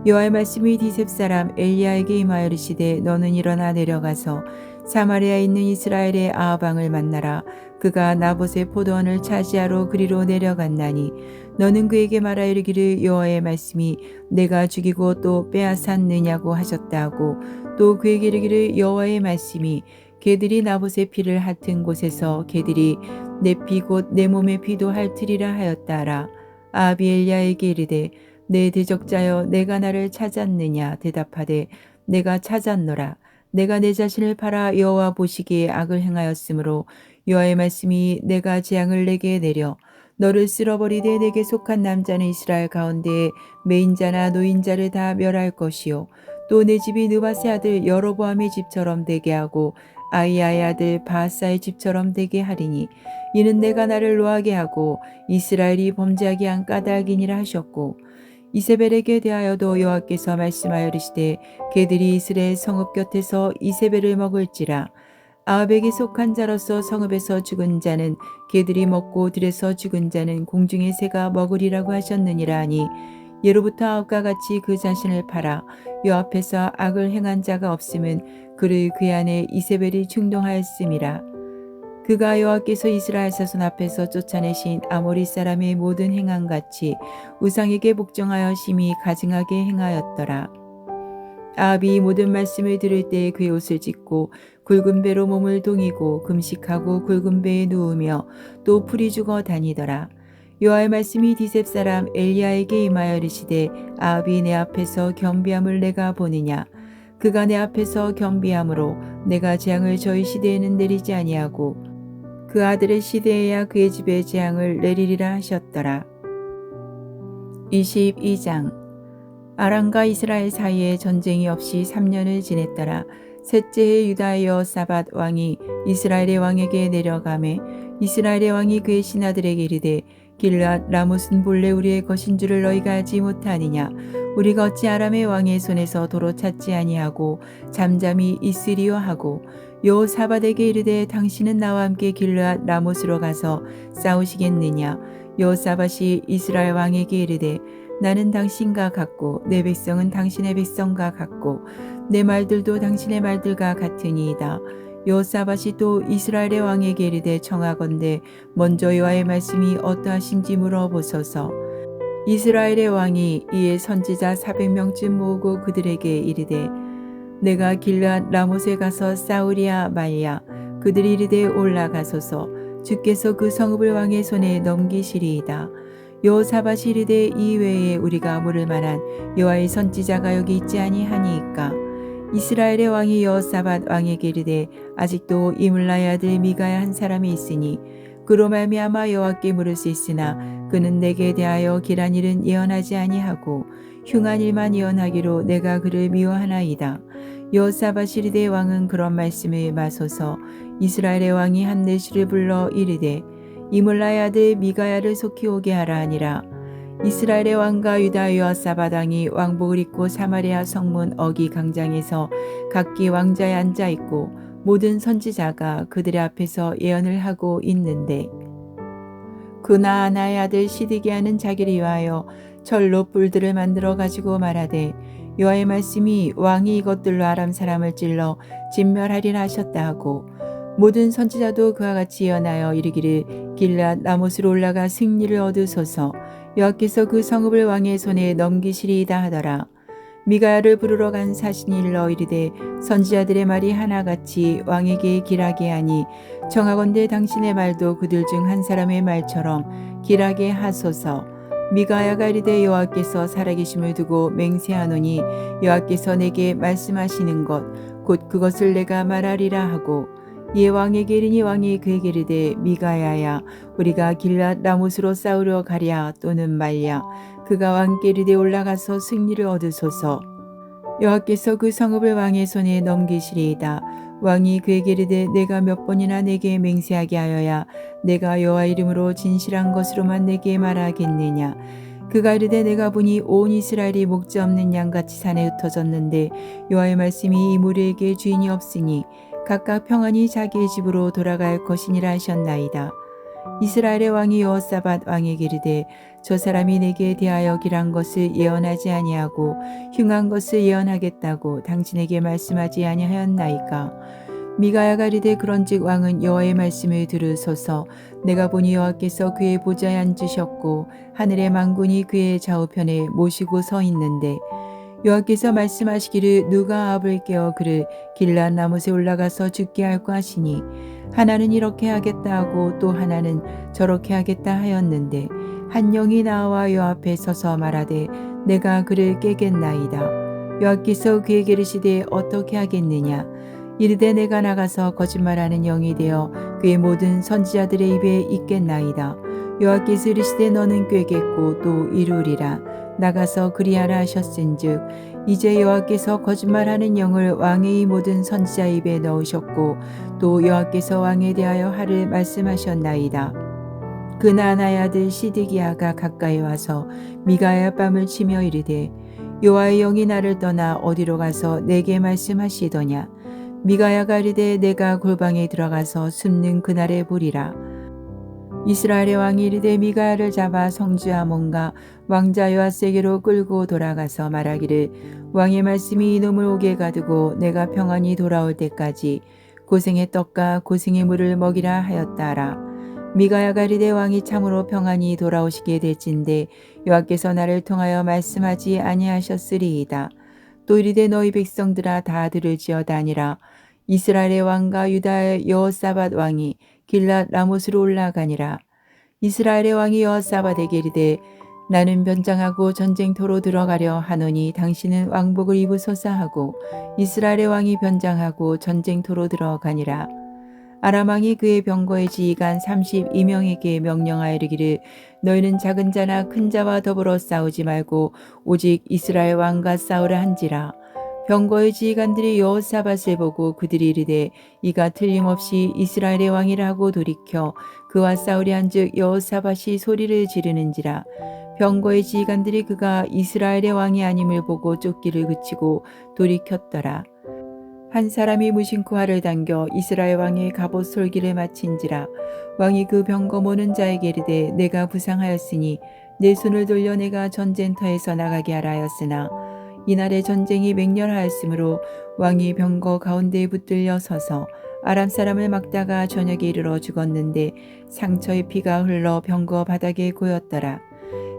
여호와의 말씀이 디셉 사람 엘리야에게 임하여 이르시되 너는 일어나 내려가서 사마리아에 있는 이스라엘의 아합 왕을 만나라. 그가 나봇의 포도원을 차지하러 그리로 내려갔나니 너는 그에게 말하여 이르기를 여호와의 말씀이 내가 죽이고 또 빼앗았느냐고 하셨다 하고 또 그에게 이르기를 여호와의 말씀이 개들이 나봇의 피를 핥은 곳에서 개들이 내 피 곧 내 몸의 피도 핥으리라 하였다라. 아합이 엘리야에게 이르되 내 대적자여 내가 나를 찾았느냐 대답하되 내가 찾았노라. 내가 내 자신을 팔아 여호와 보시기에 악을 행하였으므로 여호와의 말씀이 내가 재앙을 내게 내려 너를 쓸어버리되 내게 속한 남자는 이스라엘 가운데에 매인자나 노인자를 다 멸할 것이요 또 내 집이 느바세 아들 여로보암의 집처럼 되게 하고 아이야의 아들 바하사의 집처럼 되게 하리니 이는 내가 나를 노하게 하고 이스라엘이 범죄하게 한 까닭이니라 하셨고 이세벨에게 대하여도 여호와께서 말씀하여 이르시되 개들이 이스라엘 성읍 곁에서 이세벨을 먹을지라. 아합에게 속한 자로서 성읍에서 죽은 자는 개들이 먹고 들에서 죽은 자는 공중의 새가 먹으리라고 하셨느니라 하니 예로부터 아합과 같이 그 자신을 팔아 여 앞에서 악을 행한 자가 없음은 그를 그 안에 이세벨이 충동하였음이라. 그가 여호와께서 이스라엘 자손 앞에서 쫓아내신 아모리 사람의 모든 행함같이 우상에게 복종하여 심히 가증하게 행하였더라. 아합이 모든 말씀을 들을 때에 그의 옷을 찢고 굵은 배로 몸을 동이고 금식하고 굵은 배에 누우며 또 풀이 죽어 다니더라. 여호와의 말씀이 디셉 사람 엘리야에게 임하여 이르시되 아합이 내 앞에서 겸비함을 내가 보느냐. 그가 내 앞에서 겸비함으로 내가 재앙을 저희 시대에는 내리지 아니하고 그 아들의 시대에야 그의 집에 재앙을 내리리라 하셨더라. 22장 아람과 이스라엘 사이에 전쟁이 없이 3년을 지냈더라. 셋째의 유다의 여호사밧 왕이 이스라엘의 왕에게 내려가매 이스라엘의 왕이 그의 신하들에게 이르되 길앗 라못은 본래 우리의 것인 줄을 너희가 알지 못하느냐. 우리가 어찌 아람의 왕의 손에서 도로 찾지 아니하고 잠잠히 있으리요 하고 여호사밧에게 이르되 당신은 나와 함께 길앗 라못으로 가서 싸우시겠느냐. 여호사밧이 이스라엘 왕에게 이르되 나는 당신과 같고 내 백성은 당신의 백성과 같고 내 말들도 당신의 말들과 같으니이다. 여호사밧이 또 이스라엘의 왕에게 이르되 청하건대 먼저 여호와의 말씀이 어떠하신지 물어보소서. 이스라엘의 왕이 이에 선지자 400명쯤 모으고 그들에게 이르되 내가 길앗 라못에 가서 싸우리야 말야. 그들이 이르되 올라가소서. 주께서 그 성읍을 왕의 손에 넘기시리이다. 여호사밧이 이르되 이 외에 우리가 물을 만한 여호와의 선지자가 여기 있지 아니하니이까. 이스라엘의 왕이 여호사밧 왕에게 이르되 아직도 이물라의 아들 미가야 한 사람이 있으니 그로 말미암아 여호와께 물을 수 있으나 그는 내게 대하여 길한 일은 예언하지 아니하고 흉한 일만 예언하기로 내가 그를 미워하나이다. 여호사밧이 이르되 왕은 그런 말씀을 마소서. 이스라엘의 왕이 한내시를 불러 이르되 이물라의 아들 미가야를 속히 오게 하라 하니라. 이스라엘의 왕과 유다 여호사밧 왕이 왕복을 입고 사마리아 성문 어기 광장에서 각기 왕자에 앉아 있고 모든 선지자가 그들의 앞에서 예언을 하고 있는데 그나아나의 아들 시드기야는 자기를 위하여 철로 뿔들을 만들어 가지고 말하되 여호와의 말씀이 왕이 이것들로 아람 사람을 찔러 진멸하리라 하셨다 하고 모든 선지자도 그와 같이 예언하여 이르기를 길앗 라못으로 올라가 승리를 얻으소서. 여호와께서 그 성읍을 왕의 손에 넘기시리이다 하더라. 미가야를 부르러 간 사신이 일러 이르되 선지자들의 말이 하나같이 왕에게 길하게 하니 청하건대 당신의 말도 그들 중 한 사람의 말처럼 길하게 하소서. 미가야가 이르되 여호와께서 살아계심을 두고 맹세하노니 여호와께서 내게 말씀하시는 것 곧 그것을 내가 말하리라 하고 이에 왕에게 이르니 왕이 그에게 이르되 미가야야 우리가 길랏 라못으로 싸우러 가랴 또는 말랴. 그가 왕께 이르되 올라가서 승리를 얻으소서. 여호와께서 그 성읍을 왕의 손에 넘기시리이다. 왕이 그에게 이르되 내가 몇 번이나 내게 맹세하게 하여야 내가 여호와 이름으로 진실한 것으로만 내게 말하겠느냐. 그가 이르되 내가 보니 온 이스라엘이 목자 없는 양같이 산에 흩어졌는데 여호와의 말씀이 이 무리에게 주인이 없으니 각각 평안히 자기의 집으로 돌아갈 것이니라 하셨나이다. 이스라엘의 왕이 여호사밧 왕에게 이르되 저 사람이 내게 대하여 길한 것을 예언하지 아니하고 흉한 것을 예언하겠다고 당신에게 말씀하지 아니하였나이까. 미가야가 이르되 그런즉 왕은 여호와의 말씀을 들으소서. 내가 보니 여호와께서 그의 보좌에 앉으셨고 하늘의 만군이 그의 좌우편에 모시고 서 있는데 여호와께서 말씀하시기를 누가 아합을 깨어 그를 길랏 라못에 올라가서 죽게 할까 하시니 하나는 이렇게 하겠다 하고 또 하나는 저렇게 하겠다 하였는데 한 영이 나와 여호와 앞에 서서 말하되 내가 그를 깨겠나이다. 여호와께서 그에게 이르시되 어떻게 하겠느냐. 이르되 내가 나가서 거짓말하는 영이 되어 그의 모든 선지자들의 입에 있겠나이다. 여호와께서 이르시되 너는 꿰겠고 또 이루리라. 나가서 그리하라 하셨은즉 이제 여호와께서 거짓말하는 영을 왕의 모든 선지자 입에 넣으셨고 또 여호와께서 왕에 대하여 하를 말씀하셨나이다. 그 나나의 아들 시드기야가 가까이 와서 미가야 뺨을 치며 이르되 여호와의 영이 나를 떠나 어디로 가서 내게 말씀하시더냐. 미가야가 이르되 내가 골방에 들어가서 숨는 그날에 보리라. 이스라엘의 왕이 이르되 미가야를 잡아 성주 아몬과 왕자 요아스에게로 끌고 돌아가서 말하기를 왕의 말씀이 이놈을 옥에 가두고 내가 평안히 돌아올 때까지 고생의 떡과 고생의 물을 먹이라 하였다라. 미가야가 이르되 왕이 참으로 평안히 돌아오시게 될진데 여호와께서 나를 통하여 말씀하지 아니하셨으리이다. 또 이르되 너희 백성들아 다 들을지어다 아니라 이스라엘의 왕과 유다의 여호사밧 왕이 길랏 라못으로 올라가니라. 이스라엘의 왕이 여호사밧에게 이르되 나는 변장하고 전쟁터로 들어가려 하노니 당신은 왕복을 입으소서 하고 이스라엘의 왕이 변장하고 전쟁터로 들어가니라. 아람 왕이 그의 병거의 지휘관 32명에게 명령하여 이르기를 너희는 작은 자나 큰 자와 더불어 싸우지 말고 오직 이스라엘 왕과 싸우라 한지라. 병거의 지휘관들이 여호사밧을 보고 그들이 이르되 이가 틀림없이 이스라엘의 왕이라고 돌이켜 그와 싸우려 한즉 여호사밧이 소리를 지르는지라. 병거의 지휘관들이 그가 이스라엘의 왕이 아님을 보고 쫓기를 그치고 돌이켰더라. 한 사람이 무심코 활을 당겨 이스라엘 왕의 갑옷 솔기를 마친지라. 왕이 그 병거 모는 자에게 이르되 내가 부상하였으니 내 손을 돌려 내가 전쟁터에서 나가게 하라 하였으나 이날의 전쟁이 맹렬하였으므로 왕이 병거 가운데에 붙들려 서서 아람 사람을 막다가 저녁에 이르러 죽었는데 상처의 피가 흘러 병거 바닥에 고였더라.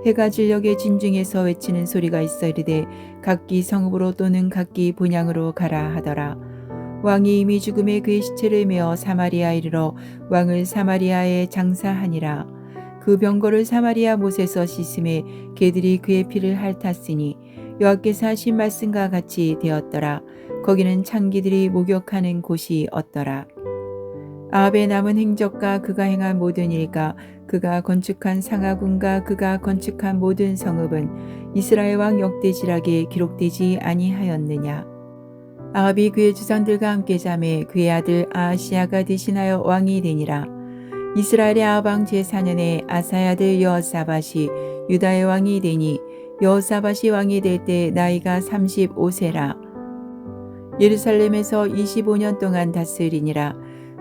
해가 진녘에 진중에서 외치는 소리가 있어 이르되 각기 성읍으로 또는 각기 본향으로 가라 하더라. 왕이 이미 죽음에 그의 시체를 메어 사마리아에 이르러 왕을 사마리아에 장사하니라. 그 병거를 사마리아 못에서 씻음에 개들이 그의 피를 핥았으니 여호와께서 하신 말씀과 같이 되었더라. 거기는 창기들이 목욕하는 곳이 없더라. 아합의 남은 행적과 그가 행한 모든 일과 그가 건축한 상하군과 그가 건축한 모든 성읍은 이스라엘 왕 역대지락에 기록되지 아니하였느냐. 아합이 그의 주상들과 함께 잠에 그의 아들 아하시야가 대신하여 왕이 되니라. 이스라엘의 아합 왕 제4년에 아사의 아들 여호사밧이 유다의 왕이 되니 여호사밧이 왕이 될 때 나이가 35세라. 예루살렘에서 25년 동안 다스리니라.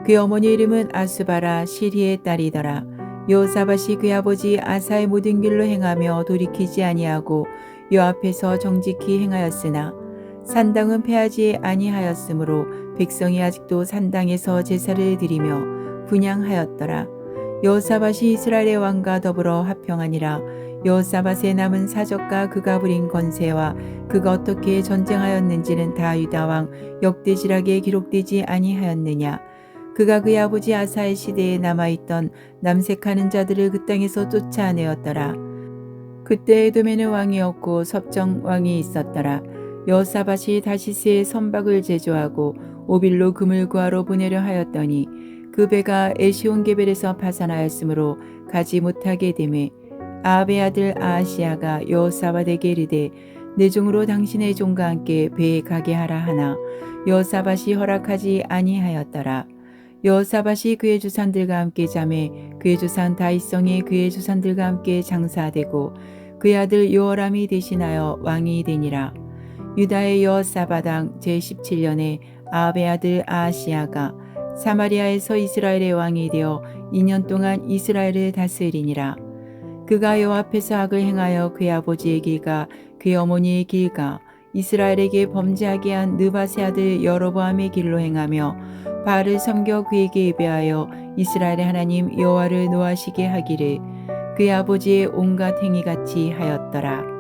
그의 어머니 이름은 아수바라 시리의 딸이더라. 여호사밧이 그의 아버지 아사의 모든 길로 행하며 돌이키지 아니하고 여호와 앞에서 정직히 행하였으나 산당은 패하지 아니하였으므로 백성이 아직도 산당에서 제사를 드리며 분향하였더라. 여호사밧이 이스라엘의 왕과 더불어 화평하니라. 여호사밧의 남은 사적과 그가 부린 건세와 그가 어떻게 전쟁하였는지는 다 유다 왕 역대지락에 기록되지 아니하였느냐. 그가 그의 아버지 아사의 시대에 남아있던 남색하는 자들을 그 땅에서 쫓아내었더라. 그때 에돔에는 왕이 없고 섭정 왕이 있었더라. 여호사밧이 다시스에 선박을 제조하고 오빌로 금을 구하러 보내려 하였더니 그 배가 에시온게벨에서 파산하였으므로 가지 못하게 되매 아합의 아들 아하시야가 여호사밧에게 이르되 내 종으로 당신의 종과 함께 배에 가게 하라 하나 여호사밧이 허락하지 아니하였더라. 여호사밧이 그의 조상들과 함께 잠에 그의 조상 다윗성에 그의 조상들과 함께 장사되고 그의 아들 요호람이 대신하여 왕이 되니라. 유다의 여호사밧 왕 제17년에 아합의 아들 아하시야가 사마리아에서 이스라엘의 왕이 되어 2년 동안 이스라엘을 다스리니라. 그가 여호와 앞에서 악을 행하여 그의 아버지의 길과 그의 어머니의 길과 이스라엘에게 범죄하게 한 느밧의 아들 여로보암의 길로 행하며 바알을 섬겨 그에게 예배하여 이스라엘의 하나님 여호와를 노하시게 하기를 그의 아버지의 온갖 행위같이 하였더라.